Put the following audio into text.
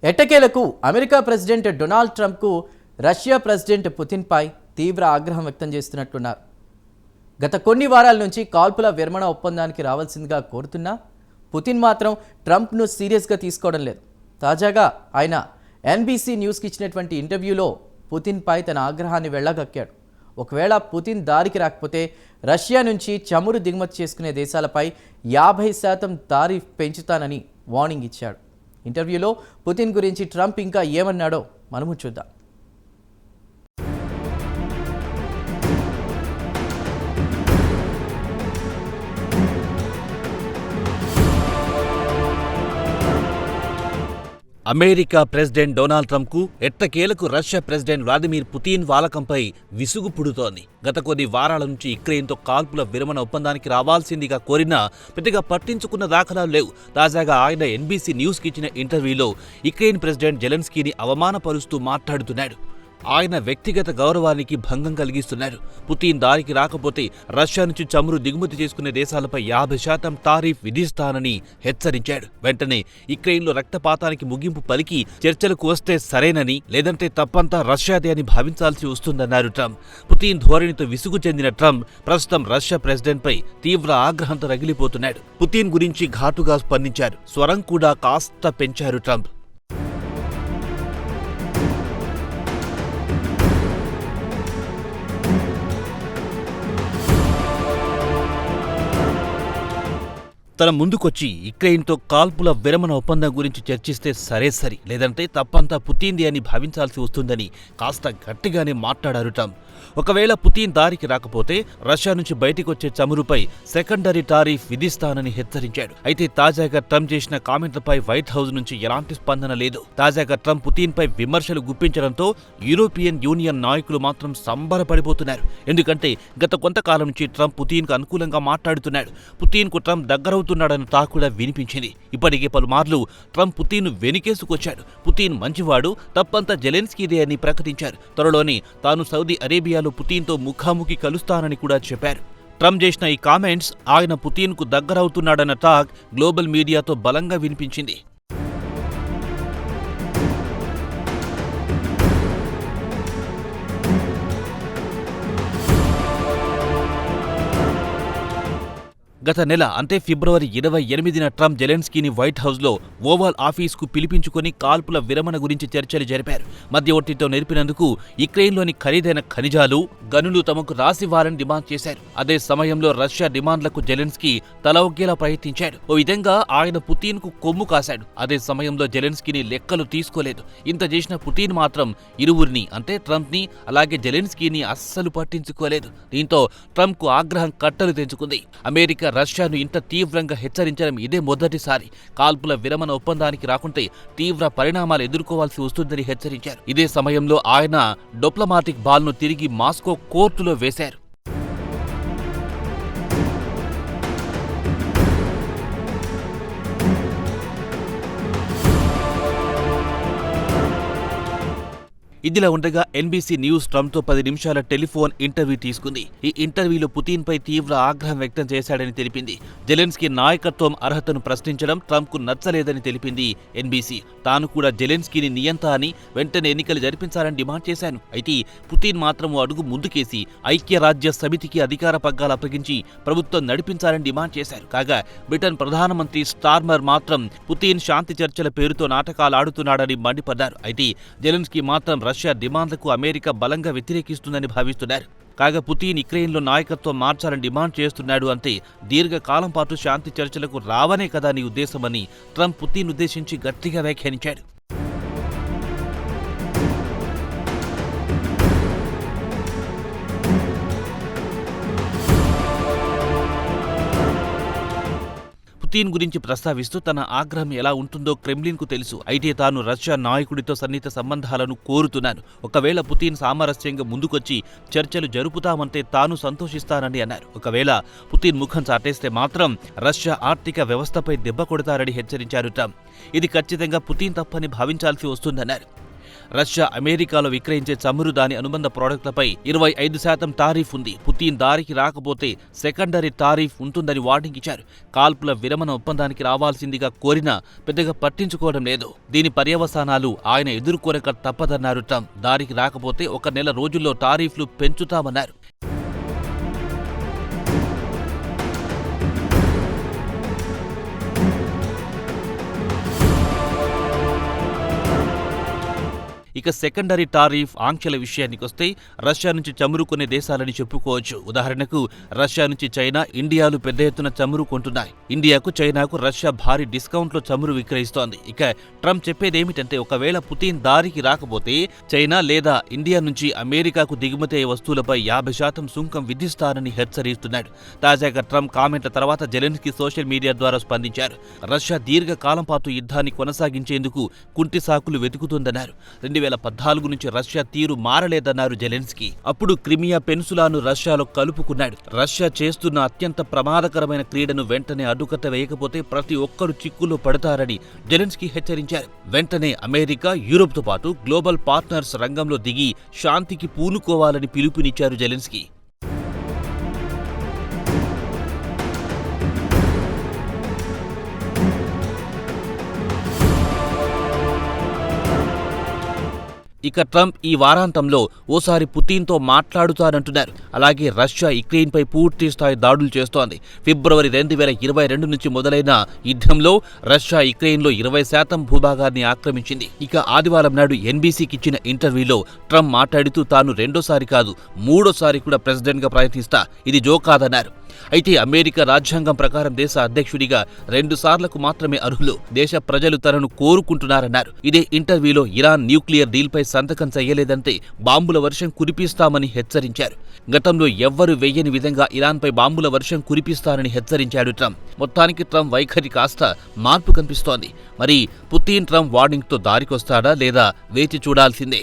ఎట్టకేలకు America president Donald ట్రంప్కు Russia president పుతిన్పై తీవ్ర ఆగ్రహం వ్యక్తం చేస్తున్నట్టున్నారు. గత కొన్ని వారాల నుంచి కాల్పుల విరమణ ఒప్పందానికి రావాల్సిందిగా కోరుతున్నా పుతిన్ మాత్రం ట్రంప్ను సీరియస్గా తీసుకోవడం లేదు. తాజాగా ఆయన ఎన్బీసీ న్యూస్కి ఇచ్చినటువంటి ఇంటర్వ్యూలో పుతిన్పై తన ఆగ్రహాన్ని వెళ్ళగక్కాడు. ఒకవేళ పుతిన్ దారికి రాకపోతే రష్యా నుంచి చమురు దిగుమతి చేసుకునే దేశాలపై 50% తారీఫ్ పెంచుతానని వార్నింగ్ ఇచ్చాడు. ఇంటర్వ్యూలో పుతిన్ గురించి ట్రంప్ ఇంకా ఏమన్నాడో మనము చూద్దాం. అమెరికా ప్రెసిడెంట్ డొనాల్డ్ ట్రంప్కు ఎట్టకేలకు రష్యా ప్రెసిడెంట్ వ్లాదిమిర్ పుతిన్ వాలకంపై విసుగు పుడుతోంది. గత కొన్ని వారాల నుంచి యుక్రెయిన్తో కాల్పుల విరమణ ఒప్పందానికి రావాల్సిందిగా కోరినా పెద్దగా పట్టించుకున్న దాఖలాలు లేవు. తాజాగా ఆయన ఎన్బీసీ న్యూస్కి ఇచ్చిన ఇంటర్వ్యూలో యుక్రెయిన్ ప్రెసిడెంట్ జెలెన్స్కీని అవమానపరుస్తూ మాట్లాడుతున్నాడు. ఆయన వ్యక్తిగత గౌరవానికి భంగం కలిగిస్తున్నారు. పుతిన్ దారికి రాకపోతే రష్యా నుంచి చమురు దిగుమతి చేసుకునే దేశాలపై 50% తారీఫ్ విధిస్తానని హెచ్చరించాడు. వెంటనే యుక్రెయిన్లో రక్తపాతానికి ముగింపు పలికి చర్చలకు వస్తే సరేనని, లేదంటే తప్పంతా రష్యాదే అని భావించాల్సి వస్తుందన్నారు ట్రంప్. పుతిన్ ధోరణితో విసుగు చెందిన ట్రంప్ ప్రస్తుతం రష్యా ప్రెసిడెంట్పై తీవ్ర ఆగ్రహంతో రగిలిపోతున్నాడు. పుతిన్ గురించి ఘాటుగా స్పందించారు. స్వరం కూడా కాస్త పెంచారు ట్రంప్. తన ముందుకొచ్చి యుక్రెయిన్తో కాల్పుల విరమణ ఒప్పందం గురించి చర్చిస్తే సరే, లేదంటే తప్పంతా పుతిన్ది అని భావించాల్సి వస్తుందని కాస్త గట్టిగానే మాట్లాడారు ట్రంప్. ఒకవేళ పుతిన్ దారికి రాకపోతే రష్యా నుంచి బయటికొచ్చే చమురుపై సెకండరీ టారిఫ్ విధిస్తానని హెచ్చరించాడు. అయితే తాజాగా ట్రంప్ చేసిన కామెంట్లపై వైట్ హౌస్ నుంచి ఎలాంటి స్పందన లేదు. తాజాగా ట్రంప్ పుతిన్పై విమర్శలు గుప్పించడంతో యూరోపియన్ యూనియన్ నాయకులు మాత్రం సంబరపడిపోతున్నారు. ఎందుకంటే గత కొంతకాలం నుంచి ట్రంప్ పుతిన్కు అనుకూలంగా మాట్లాడుతున్నాడు. పుతిన్కు ట్రంప్ దగ్గరవుతున్నాడన్న టాక్ కూడా వినిపించింది. ఇప్పటికే పలుమార్లు ట్రంప్ పుతిన్ను వెనుకేసుకొచ్చాడు. పుతిన్ మంచివాడు, తప్పంతా జెలెన్స్కీదే అని ప్రకటించారు. త్వరలోనే తాను సౌదీ అరేబియాలో పుతిన్తో ముఖాముఖి కలుస్తానని కూడా చెప్పారు. ట్రంప్ చేసిన ఈ కామెంట్స్ ఆయన పుతిన్కు దగ్గరవుతున్నాడన్న టాక్ గ్లోబల్ మీడియాతో బలంగా వినిపించింది. గత నెల అంటే ఫిబ్రవరి 28న ట్రంప్ జెలెన్స్కీని వైట్ హౌస్లో ఓవల్ ఆఫీస్కు పిలిపించుకుని కాల్పుల విరమణ గురించి చర్చలు జరిపారు. మధ్యవర్తితో నెరిపినందుకు యుక్రెయిన్లోని ఖరీదైన ఖనిజాలు, గనులు తమకు రాసివ్వాలని డిమాండ్ చేశారు. అదే సమయంలో రష్యా డిమాండ్లకు జెలెన్స్కీ తల ఒగ్గేలా ప్రయత్నించాడు. ఓ విధంగా ఆయన పుతిన్కు కొమ్ము కాశాడు. అదే సమయంలో జెలెన్స్కీని లెక్కలు తీసుకోలేదు. ఇంత చేసిన పుతిన్ మాత్రం ఇరువురిని అంటే ట్రంప్ని అలాగే జెలెన్స్కీని అస్సలు పట్టించుకోలేదు. దీంతో ట్రంప్కు ఆగ్రహం కట్టలు తెంచుకుంది. అమెరికా రష్యాను ఇంత తీవ్రంగా హెచ్చరించడం ఇదే మొదటిసారి. కాల్పుల విరమణ ఒప్పందానికి రాకుంటే తీవ్ర పరిణామాలు ఎదుర్కోవాల్సి వస్తుందని హెచ్చరించారు. ఇదే సమయంలో ఆయన డిప్లొమాటిక్ బాల్ను తిరిగి మాస్కో కోర్టులో వేశారు. ఇదిలా ఉండగా ఎన్బీసీ న్యూస్ ట్రంప్తో 10 నిమిషాల టెలిఫోన్ ఇంటర్వ్యూ తీసుకుంది. ఈ ఇంటర్వ్యూలో పుతిన్పై తీవ్ర ఆగ్రహం వ్యక్తం చేశాడని తెలిపింది. జెలెన్స్కీ నాయకత్వం అర్హతను ప్రశ్నించడం ట్రంప్కు నచ్చలేదని తెలిపింది ఎన్బీసీ. తాను కూడా జెలెన్స్కీని నియంత అని, వెంటనే ఎన్నికలు జరిపించాలని డిమాండ్ చేశాను. అయితే పుతిన్ మాత్రం ఓ అడుగు ముందుకేసి ఐక్యరాజ్య సమితికి అధికార పగ్గాలు అప్పగించి ప్రభుత్వం నడిపించాలని డిమాండ్ చేశారు. కాగా బ్రిటన్ ప్రధానమంత్రి స్టార్మర్ మాత్రం పుతిన్ శాంతి చర్చల పేరుతో నాటకాలు ఆడుతున్నాడని మండిపడ్డారు. అయితే జెలెన్స్కీ మాత్రం రష్యా డిమాండ్లకు అమెరికా బలంగా వ్యతిరేకిస్తుందని భావిస్తున్నారు. కాగా పుతిన్ యుక్రెయిన్లో నాయకత్వం మార్చాలని డిమాండ్ చేస్తున్నాడు అంటే దీర్ఘకాలం పాటు శాంతి చర్చలకు రావనే కదా నీ ఉద్దేశమని ట్రంప్ పుతిన్ ఉద్దేశించి గట్టిగా వ్యాఖ్యానించాడు. పుతిన్ గురించి ప్రస్తావిస్తూ తన ఆగ్రహం ఎలా ఉంటుందో క్రెమ్లిన్కు తెలుసు. అయితే తాను రష్యా నాయకుడితో సన్నిహిత సంబంధాలను కోరుతున్నాను. ఒకవేళ పుతిన్ సామరస్యంగా ముందుకొచ్చి చర్చలు జరుపుతామంటే తాను సంతోషిస్తానని అన్నారు. ఒకవేళ పుతిన్ ముఖం చాటేస్తే మాత్రం రష్యా ఆర్థిక వ్యవస్థపై దెబ్బ కొడతారని హెచ్చరించారు ట్రంప్. ఇది ఖచ్చితంగా పుతిన్ తప్పని భావించాల్సి వస్తుందన్నారు. రష్యా అమెరికాలో విక్రయించే చమురు దాని అనుబంధ ప్రోడక్టులపై 25% టారిఫ్ ఉంది. పుతిన్ దారికి రాకపోతే సెకండరీ టారిఫ్ ఉంటుందని వార్నింగ్ ఇచ్చారు. కాల్పుల విరమణ ఒప్పందానికి రావాల్సిందిగా కోరినా పెద్దగా పట్టించుకోవడం లేదు. దీని పర్యవసానాలు ఆయన ఎదుర్కోనక తప్పదన్నారు ట్రంప్. దారికి రాకపోతే 1 నెల రోజుల్లో టారిఫ్లు పెంచుతామన్నారు. ఇక సెకండరీ టారిఫ్ ఆంక్షల విషయానికొస్తే రష్యా నుంచి చమురు కొనే దేశాలని చెప్పుకోవచ్చు. ఉదాహరణకు రష్యా నుంచి చైనా, ఇండియాలు పెద్ద ఎత్తున చమురు కొంటున్నాయి. ఇండియాకు, చైనాకు రష్యా భారీ డిస్కౌంట్లో చమురు విక్రయిస్తోంది. ఇక ట్రంప్ చెప్పేదేమిటంటే ఒకవేళ పుతిన్ దారికి రాకపోతే చైనా లేదా ఇండియా నుంచి అమెరికాకు దిగుమతి అయ్యే వస్తువులపై 50% సుంకం విధిస్తారని హెచ్చరిస్తున్నాడు. తాజాగా ట్రంప్ కామెంట్ల తర్వాత జెలెన్స్కీ సోషల్ మీడియా ద్వారా స్పందించారు. రష్యా దీర్ఘకాలం పాటు యుద్ధాన్ని కొనసాగించేందుకు కుంటి సాకులు వెతుకుతుందన్నారు. 2014 నుంచి రష్యా తీరు మారలేదన్నారు జెలెన్స్కీ. అప్పుడు క్రిమియా పెన్సులాను రష్యాలో కలుపుకున్నాడు. రష్యా చేస్తున్న అత్యంత ప్రమాదకరమైన క్రీడను వెంటనే అడ్డుకట్ట వేయకపోతే ప్రతి ఒక్కరూ చిక్కుల్లో పడతారని జెలెన్స్కీ హెచ్చరించారు. వెంటనే అమెరికా, యూరోప్తో పాటు గ్లోబల్ పార్ట్నర్స్ రంగంలో దిగి శాంతికి పూనుకోవాలని పిలుపునిచ్చారు జెలెన్స్కీ. ఇక ట్రంప్ ఈ వారాంతంలో ఓసారి పుతిన్తో మాట్లాడుతారంటున్నారు. అలాగే రష్యా యుక్రెయిన్పై పూర్తి స్థాయి దాడులు చేస్తోంది. ఫిబ్రవరి 2022 నుంచి మొదలైన యుద్ధంలో రష్యా యుక్రెయిన్లో 20% భూభాగాన్ని ఆక్రమించింది. ఇక ఆదివారం నాడు ఎన్బీసీకి ఇచ్చిన ఇంటర్వ్యూలో ట్రంప్ మాట్లాడుతూ తాను రెండోసారి కాదు 3వ కూడా ప్రెసిడెంట్గా ప్రయత్నిస్తా, ఇది జోకాదన్నారు. అయితే అమెరికా రాజ్యాంగం ప్రకారం దేశ అధ్యక్షుడిగా 2 సార్లకు మాత్రమే అర్హులు. దేశ ప్రజలు తనను కోరుకుంటున్నారన్నారు. ఇదే ఇంటర్వ్యూలో ఇరాన్ న్యూక్లియర్ డీల్పై సంతకం చేయలేదంటే బాంబుల వర్షం కురిపిస్తామని హెచ్చరించారు. గతంలో ఎవ్వరూ వెయ్యని విధంగా ఇరాన్పై బాంబుల వర్షం కురిపిస్తారని హెచ్చరించాడు ట్రంప్. మొత్తానికి ట్రంప్ వైఖరి కాస్త మార్పు కనిపిస్తోంది. మరి పుతిన్ ట్రంప్ వార్నింగ్తో దారికొస్తాడా లేదా వేచి చూడాల్సిందే.